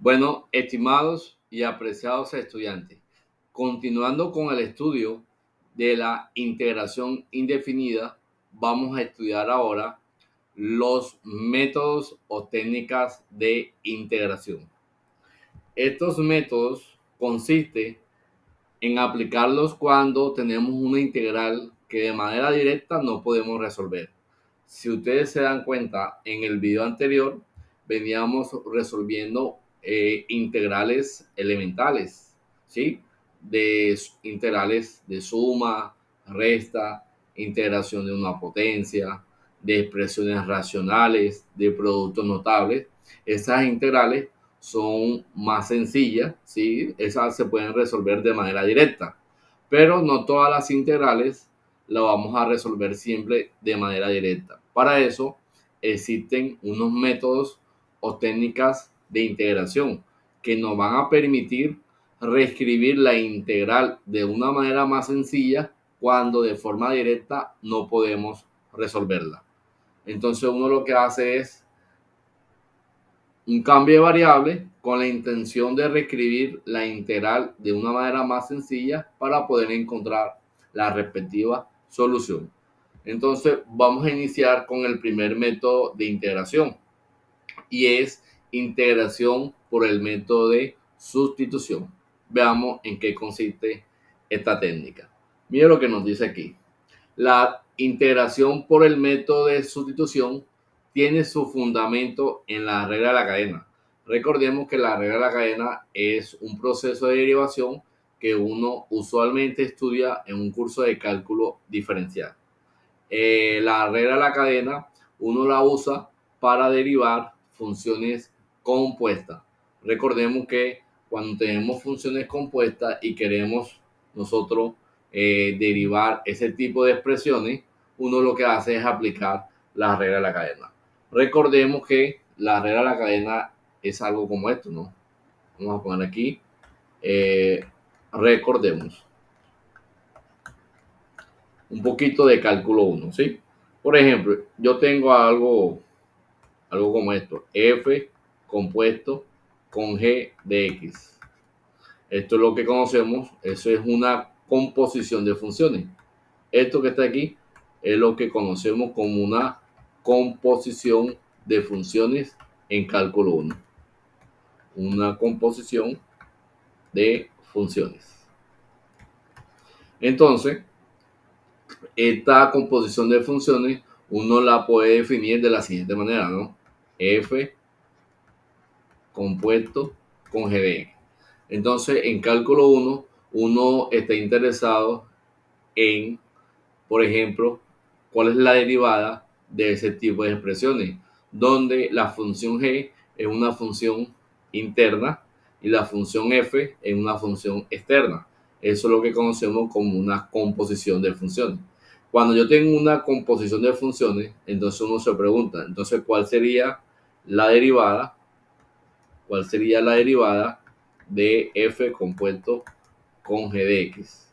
Bueno, estimados y apreciados estudiantes, continuando con el estudio de la integración indefinida, vamos a estudiar ahora los métodos o técnicas de integración. Estos métodos consisten en aplicarlos cuando tenemos una integral que de manera directa no podemos resolver. Si ustedes se dan cuenta, en el video anterior veníamos resolviendo integrales elementales, ¿sí? De integrales de suma, resta, integración de una potencia, de expresiones racionales, de productos notables. Esas integrales son más sencillas, ¿sí? Esas se pueden resolver de manera directa, pero no todas las integrales las vamos a resolver siempre de manera directa. Para eso existen unos métodos o técnicas de integración que nos van a permitir reescribir la integral de una manera más sencilla cuando de forma directa no podemos resolverla. Entonces uno lo que hace es un cambio de variable con la intención de reescribir la integral de una manera más sencilla para poder encontrar la respectiva solución. Entonces vamos a iniciar con el primer método de integración y es integración por el método de sustitución. Veamos en qué consiste esta técnica. Mira lo que nos dice aquí. La integración por el método de sustitución tiene su fundamento en la regla de la cadena. Recordemos que la regla de la cadena es un proceso de derivación que uno usualmente estudia en un curso de cálculo diferencial. La regla de la cadena uno la usa para derivar funciones compuestas. Recordemos que cuando tenemos funciones compuestas y queremos nosotros derivar ese tipo de expresiones, uno lo que hace es aplicar la regla de la cadena. Recordemos que la regla de la cadena es algo como esto, ¿no? Vamos a poner aquí, recordemos un poquito de cálculo 1, ¿sí? Por ejemplo, yo tengo algo como esto, f compuesto con g de x. Esto es lo que conocemos, eso es una composición de funciones. Esto que está aquí es lo que conocemos como una composición de funciones en cálculo 1. Una composición de funciones. Entonces, esta composición de funciones uno la puede definir de la siguiente manera, ¿no? F compuesto con g de x. Entonces, en cálculo 1, uno está interesado en, por ejemplo, cuál es la derivada de ese tipo de expresiones, donde la función g es una función interna y la función f es una función externa. Eso es lo que conocemos como una composición de funciones. Cuando yo tengo una composición de funciones, entonces uno se pregunta, entonces, ¿cuál sería la derivada? ¿Cuál sería la derivada de f compuesto con g de x?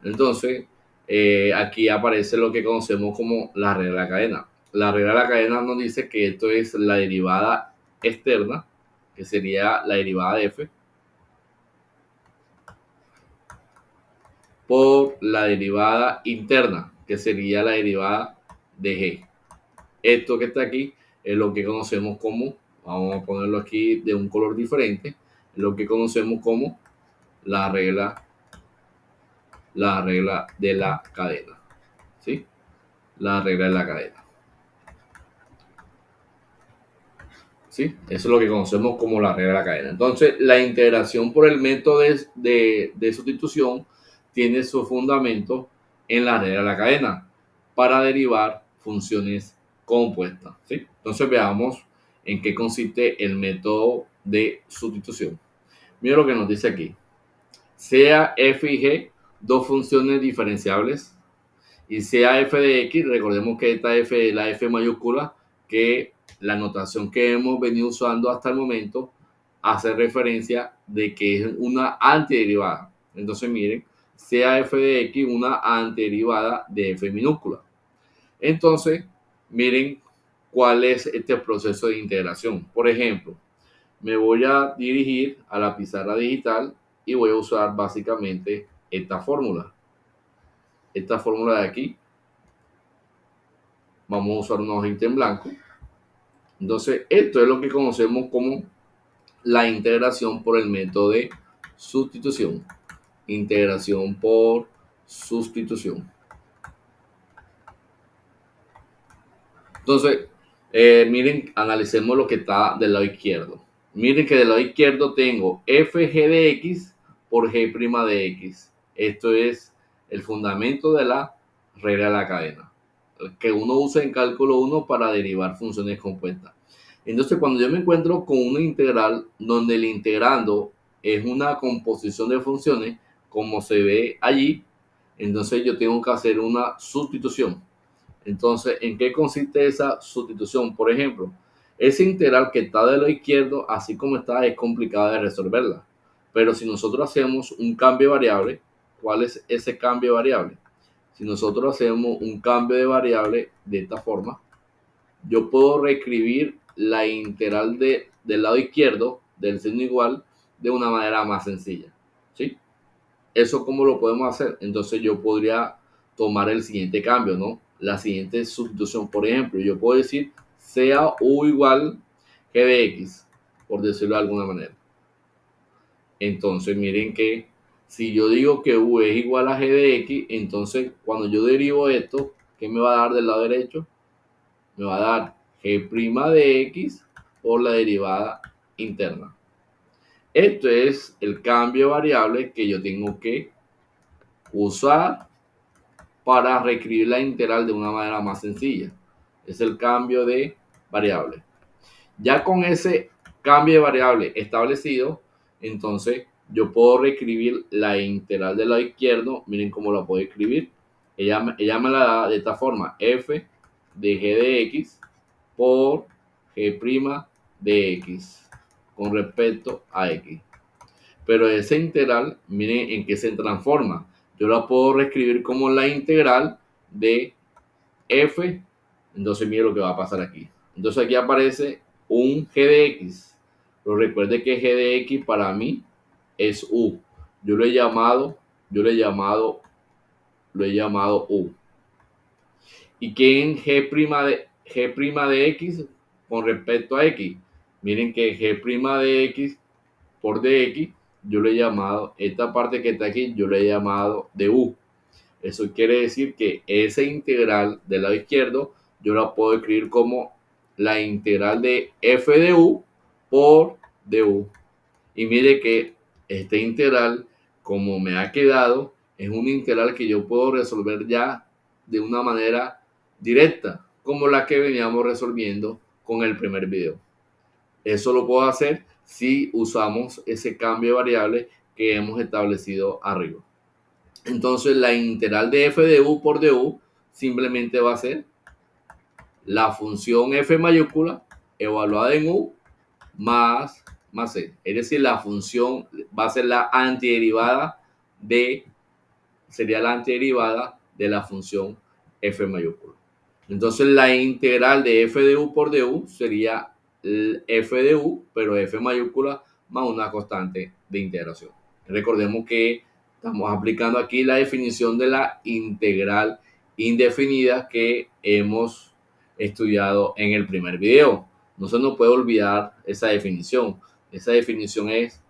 Entonces, aquí aparece lo que conocemos como la regla de la cadena. La regla de la cadena nos dice que esto es la derivada externa, que sería la derivada de f, por la derivada interna, que sería la derivada de g. Esto que está aquí es lo que conocemos como, vamos a ponerlo aquí de un color diferente, lo que conocemos como la regla de la cadena, ¿sí? La regla de la cadena, ¿sí? Eso es lo que conocemos como la regla de la cadena. Entonces, la integración por el método de sustitución tiene su fundamento en la regla de la cadena para derivar funciones compuestas, ¿sí? Entonces, veamos en qué consiste el método de sustitución. Mira lo que nos dice aquí. Sea f y g dos funciones diferenciables y sea f de x, recordemos que esta f es la f mayúscula, que la notación que hemos venido usando hasta el momento hace referencia de que es una antiderivada. Entonces miren, sea f de x una antiderivada de f minúscula. Entonces, miren cuál es este proceso de integración. Por ejemplo, me voy a dirigir a la pizarra digital y voy a usar básicamente esta fórmula. Esta fórmula de aquí. Vamos a usar una hojita en blanco. Entonces, esto es lo que conocemos como la integración por el método de sustitución. Integración por sustitución. Entonces, miren, analicemos lo que está del lado izquierdo. Miren que del lado izquierdo tengo f g de x por g' de x. Esto es el fundamento de la regla de la cadena, que uno usa en cálculo 1 para derivar funciones compuestas. Entonces, cuando yo me encuentro con una integral donde el integrando es una composición de funciones, como se ve allí, entonces yo tengo que hacer una sustitución. Entonces, ¿en qué consiste esa sustitución? Por ejemplo, esa integral que está de lado izquierdo, así como está, es complicada de resolverla. Pero si nosotros hacemos un cambio de variable, ¿cuál es ese cambio de variable? Si nosotros hacemos un cambio de variable de esta forma, yo puedo reescribir la integral del lado izquierdo del signo igual de una manera más sencilla. ¿Sí? ¿Eso cómo lo podemos hacer? Entonces yo podría tomar el siguiente cambio, ¿no? La siguiente sustitución. Por ejemplo, yo puedo decir sea u igual g de x, por decirlo de alguna manera. Entonces miren que si yo digo que u es igual a g de x, entonces cuando yo derivo esto, ¿qué me va a dar del lado derecho? Me va a dar g' de x por la derivada interna. Esto es el cambio de variable que yo tengo que usar para reescribir la integral de una manera más sencilla. Es el cambio de variable. Ya con ese cambio de variable establecido, entonces yo puedo reescribir la integral del lado izquierdo. Miren cómo la puedo escribir. Ella me la da de esta forma: f de g de x por g' de x con respecto a x. Pero esa integral, miren en qué se transforma. Yo la puedo reescribir como la integral de f. Entonces miren lo que va a pasar aquí. Entonces aquí aparece un g de x. Pero recuerde que g de x para mí es u. Yo lo he llamado u. ¿Y qué en g' de x con respecto a x? Miren que g' de x por dx, yo le he llamado, esta parte que está aquí, yo le he llamado de u. Eso quiere decir que esa integral del lado izquierdo, yo la puedo escribir como la integral de f de u por du. Y mire que esta integral, como me ha quedado, es una integral que yo puedo resolver ya de una manera directa, como la que veníamos resolviendo con el primer video. Eso lo puedo hacer si usamos ese cambio de variable que hemos establecido arriba. Entonces la integral de f de u por du simplemente va a ser la función f mayúscula evaluada en u más c. Es decir, la función va a ser la antiderivada sería la antiderivada de la función f mayúscula. Entonces la integral de f de u por du sería f de u, pero f mayúscula más una constante de integración. Recordemos que estamos aplicando aquí la definición de la integral indefinida que hemos estudiado en el primer video. No se nos puede olvidar esa definición. Esa definición es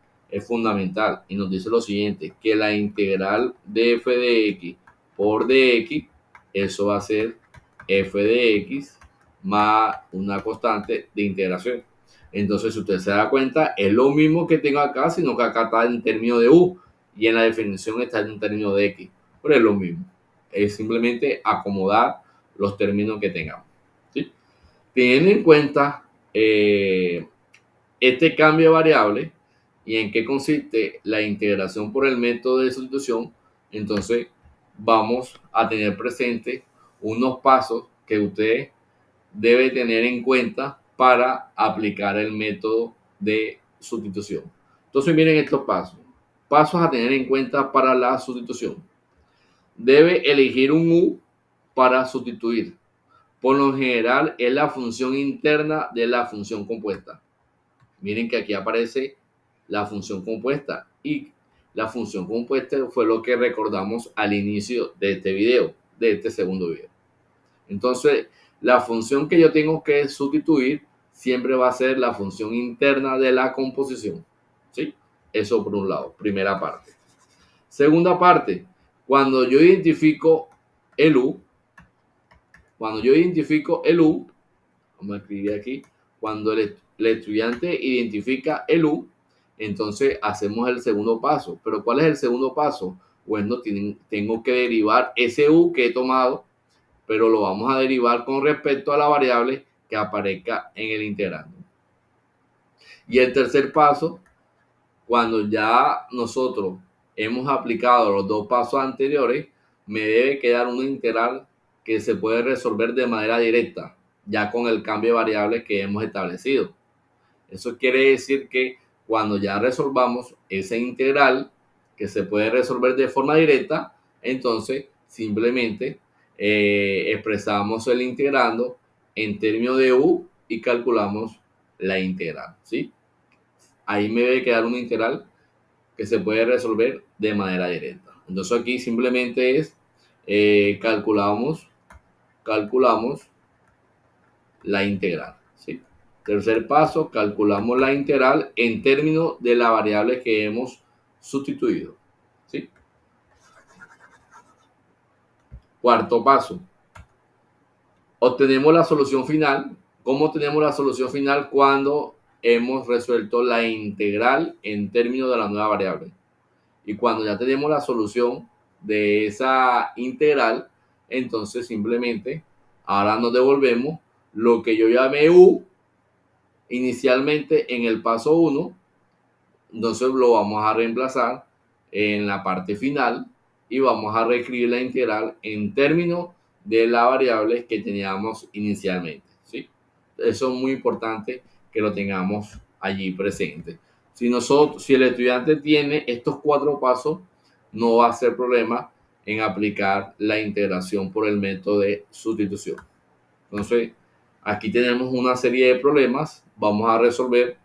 fundamental y nos dice lo siguiente, que la integral de f de x por dx, eso va a ser f de x más una constante de integración. Entonces, si usted se da cuenta, es lo mismo que tengo acá, sino que acá está en término de u y en la definición está en un término de x. Pero es lo mismo. Es simplemente acomodar los términos que tengamos. ¿Sí? Teniendo en cuenta este cambio de variable y en qué consiste la integración por el método de sustitución, entonces vamos a tener presente unos pasos que usted debe tener en cuenta para aplicar el método de sustitución. Entonces miren estos pasos. Pasos a tener en cuenta para la sustitución. Debe elegir un u para sustituir. Por lo general es la función interna de la función compuesta. Miren que aquí aparece la función compuesta y la función compuesta fue lo que recordamos al inicio de este video, de este segundo video. Entonces, la función que yo tengo que sustituir siempre va a ser la función interna de la composición. ¿Sí? Eso por un lado, primera parte. Segunda parte, cuando yo identifico el U, vamos a escribir aquí, cuando el estudiante identifica el U, entonces hacemos el segundo paso. Pero ¿cuál es el segundo paso? Bueno, tengo que derivar ese U que he tomado, pero lo vamos a derivar con respecto a la variable que aparezca en el integrando. Y el tercer paso, cuando ya nosotros hemos aplicado los dos pasos anteriores, me debe quedar una integral que se puede resolver de manera directa, ya con el cambio de variables que hemos establecido. Eso quiere decir que cuando ya resolvamos esa integral que se puede resolver de forma directa, entonces simplemente expresamos el integrando en términos de u y calculamos la integral, ¿sí? Ahí me debe quedar una integral que se puede resolver de manera directa. Entonces aquí simplemente es calculamos la integral, ¿sí? Tercer paso, calculamos la integral en términos de la variable que hemos sustituido, ¿sí? Cuarto paso, obtenemos la solución final. ¿Cómo obtenemos la solución final? Cuando hemos resuelto la integral en términos de la nueva variable. Y cuando ya tenemos la solución de esa integral, entonces simplemente ahora nos devolvemos lo que yo llamé u inicialmente en el paso 1, entonces lo vamos a reemplazar en la parte final y vamos a reescribir la integral en términos de la variable que teníamos inicialmente, ¿sí? Eso es muy importante que lo tengamos allí presente. Si el estudiante tiene estos 4 pasos, no va a ser problema en aplicar la integración por el método de sustitución. Entonces, aquí tenemos una serie de problemas. Vamos a resolver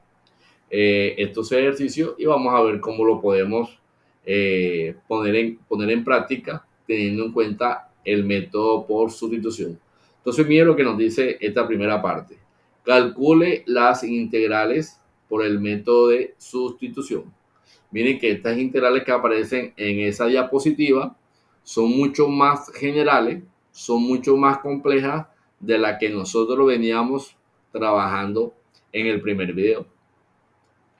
estos ejercicios y vamos a ver cómo lo podemos poner en práctica teniendo en cuenta el método por sustitución. Entonces, miren lo que nos dice esta primera parte. Calcule las integrales por el método de sustitución. Miren que estas integrales que aparecen en esa diapositiva son mucho más generales, son mucho más complejas de las que nosotros veníamos trabajando en el primer video,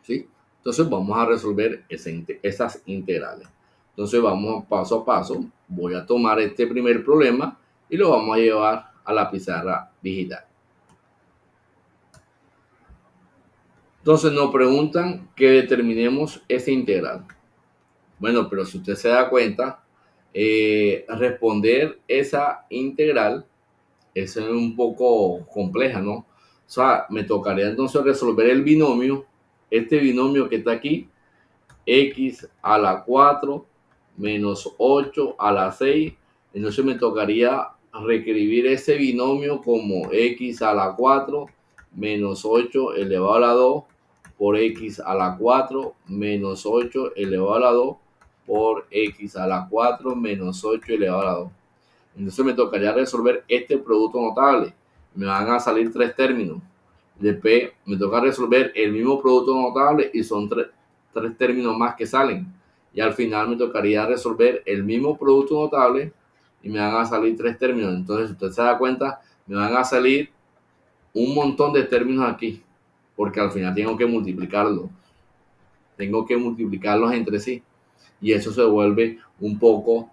¿sí? Entonces vamos a resolver esas integrales. Entonces vamos paso a paso. Voy a tomar este primer problema y lo vamos a llevar a la pizarra digital. Entonces nos preguntan que determinemos esa integral. Bueno, pero si usted se da cuenta, responder esa integral es un poco compleja, ¿no? O sea, me tocaría entonces resolver el binomio, este binomio que está aquí, x a la 4 menos 8 a la 6. Entonces me tocaría reescribir ese binomio como x a la 4 menos 8 elevado a la 2 por x a la 4 menos 8 elevado a la 2 por x a la 4 menos 8 elevado a la 2. Entonces me tocaría resolver este producto notable. Me van a salir 3 términos. Después me toca resolver el mismo producto notable y son 3 términos más que salen. Y al final me tocaría resolver el mismo producto notable y me van a salir 3 términos. Entonces, si usted se da cuenta, me van a salir un montón de términos aquí, porque al final tengo que multiplicarlos. Tengo que multiplicarlos entre sí. Y eso se vuelve un poco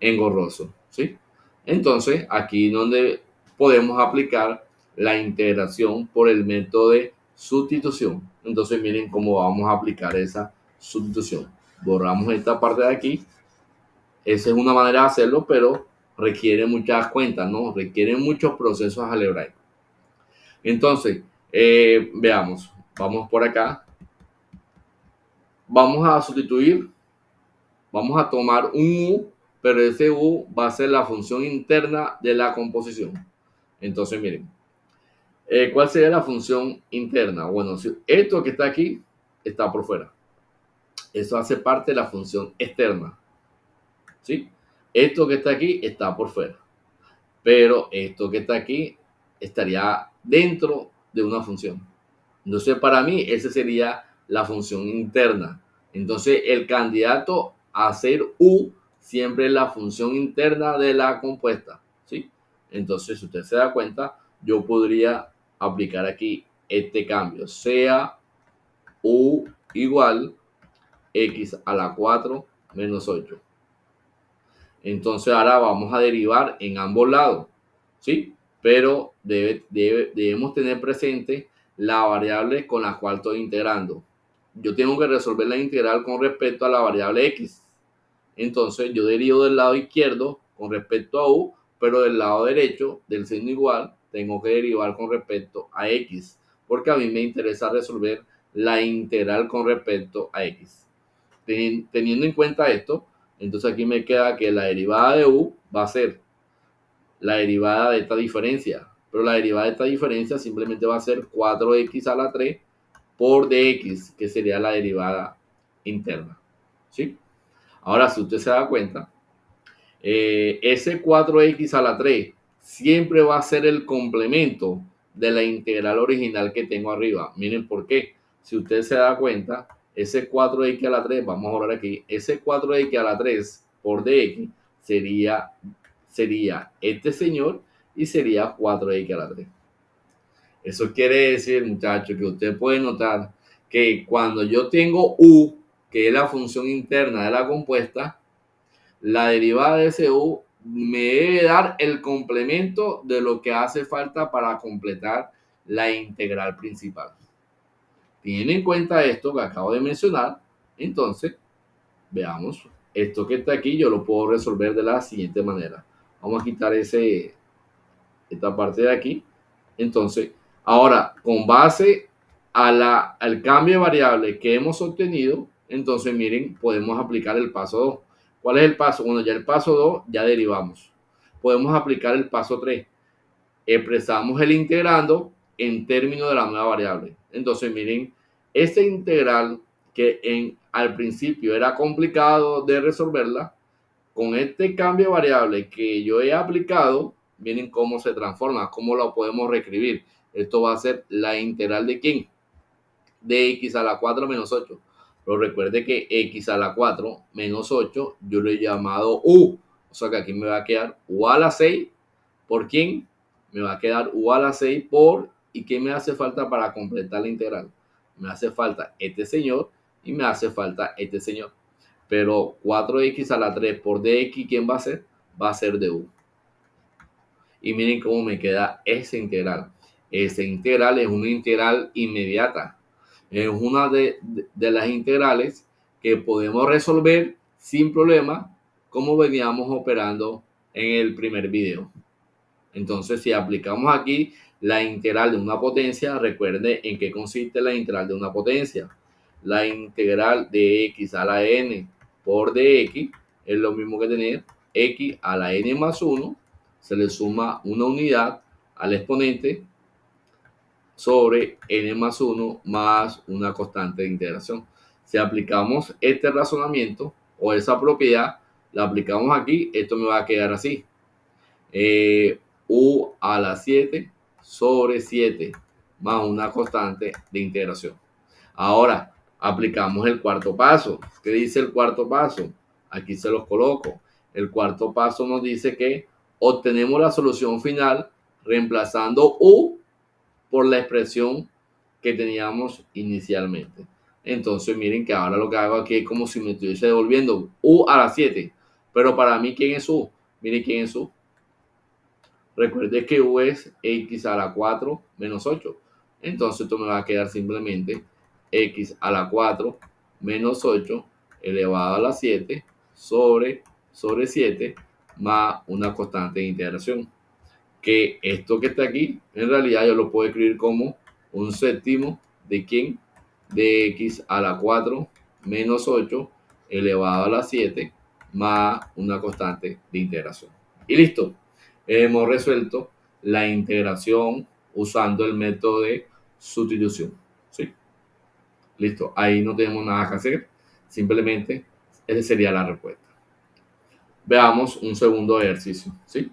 engorroso, ¿sí? Entonces, aquí donde podemos aplicar la integración por el método de sustitución. Entonces, miren cómo vamos a aplicar esa sustitución. Borramos esta parte de aquí. Esa es una manera de hacerlo, pero requiere muchas cuentas, ¿no? Requiere muchos procesos algebraicos. Entonces, veamos. Vamos por acá. Vamos a sustituir. Vamos a tomar un U, pero ese U va a ser la función interna de la composición. Entonces, miren, ¿Cuál sería la función interna? Bueno, si esto que está aquí está por fuera. Eso hace parte de la función externa. ¿Sí? Esto que está aquí está por fuera. Pero esto que está aquí estaría dentro de una función. Entonces, para mí, esa sería la función interna. Entonces, el candidato a ser U siempre es la función interna de la compuesta. ¿Sí? Entonces, si usted se da cuenta, yo podría aplicar aquí este cambio, sea U igual X a la 4 menos 8. Entonces ahora vamos a derivar en ambos lados, ¿sí? Pero debemos tener presente la variable con la cual estoy integrando. Yo tengo que resolver la integral con respecto a la variable x. Entonces yo derivo del lado izquierdo con respecto a u, pero del lado derecho del signo igual tengo que derivar con respecto a x, porque a mí me interesa resolver la integral con respecto a x. Teniendo en cuenta esto, entonces aquí me queda que la derivada de u va a ser la derivada de esta diferencia, pero la derivada de esta diferencia simplemente va a ser 4x a la 3 por dx, que sería la derivada interna. ¿Sí? Ahora, si usted se da cuenta, ese 4x a la 3 siempre va a ser el complemento de la integral original que tengo arriba. Miren por qué. Si usted se da cuenta, ese 4x a la 3, vamos a borrar aquí, ese 4x a la 3 por dx sería este señor y sería 4x a la 3. Eso quiere decir, muchachos, que usted puede notar que cuando yo tengo u, que es la función interna de la compuesta, la derivada de ese u me debe dar el complemento de lo que hace falta para completar la integral principal. Teniendo en cuenta esto que acabo de mencionar, entonces, veamos, esto que está aquí yo lo puedo resolver de la siguiente manera. Vamos a quitar esta parte de aquí. Entonces, ahora, con base al cambio de variable que hemos obtenido, entonces miren, podemos aplicar el paso 2. ¿Cuál es el paso? Bueno, ya el paso 2 ya derivamos. Podemos aplicar el paso 3. Expresamos el integrando en términos de la nueva variable. Entonces, miren, este integral que al principio era complicado de resolverla, con este cambio de variable que yo he aplicado, miren cómo se transforma, cómo lo podemos reescribir. Esto va a ser la integral de ¿quién? De x a la 4 menos 8. Pero recuerde que x a la 4 menos 8 yo lo he llamado u. O sea que aquí me va a quedar u a la 6 por ¿quién? Me va a quedar u a la 6 por, ¿y qué me hace falta para completar la integral? Me hace falta este señor y me hace falta este señor. Pero 4x a la 3 por dx, ¿quién va a ser? Va a ser de u. Y miren cómo me queda esa integral. Esa integral es una integral inmediata. Es una de las integrales que podemos resolver sin problema, como veníamos operando en el primer video. Entonces, si aplicamos aquí la integral de una potencia, recuerde en qué consiste la integral de una potencia. La integral de x a la n por dx es lo mismo que tener x a la n más 1, se le suma una unidad al exponente sobre n más 1 más una constante de integración. Si aplicamos este razonamiento o esa propiedad, la aplicamos aquí, esto me va a quedar así. U a la 7 sobre 7 más una constante de integración. Ahora, aplicamos el cuarto paso. ¿Qué dice el cuarto paso? Aquí se los coloco. El cuarto paso nos dice que obtenemos la solución final reemplazando U por la expresión que teníamos inicialmente. Entonces, miren que ahora lo que hago aquí es como si me estuviese devolviendo U a la 7. Pero para mí, ¿quién es U? Miren quién es U. Recuerde que u es x a la 4 menos 8. Entonces esto me va a quedar simplemente x a la 4 menos 8 elevado a la 7 sobre 7 más una constante de integración. Que esto que está aquí, en realidad yo lo puedo escribir como un séptimo de ¿quién? De x a la 4 menos 8 elevado a la 7 más una constante de integración. Y listo. Hemos resuelto la integración usando el método de sustitución. ¿Sí? Listo, ahí no tenemos nada que hacer, simplemente esa sería la respuesta. Veamos un segundo ejercicio. ¿Sí?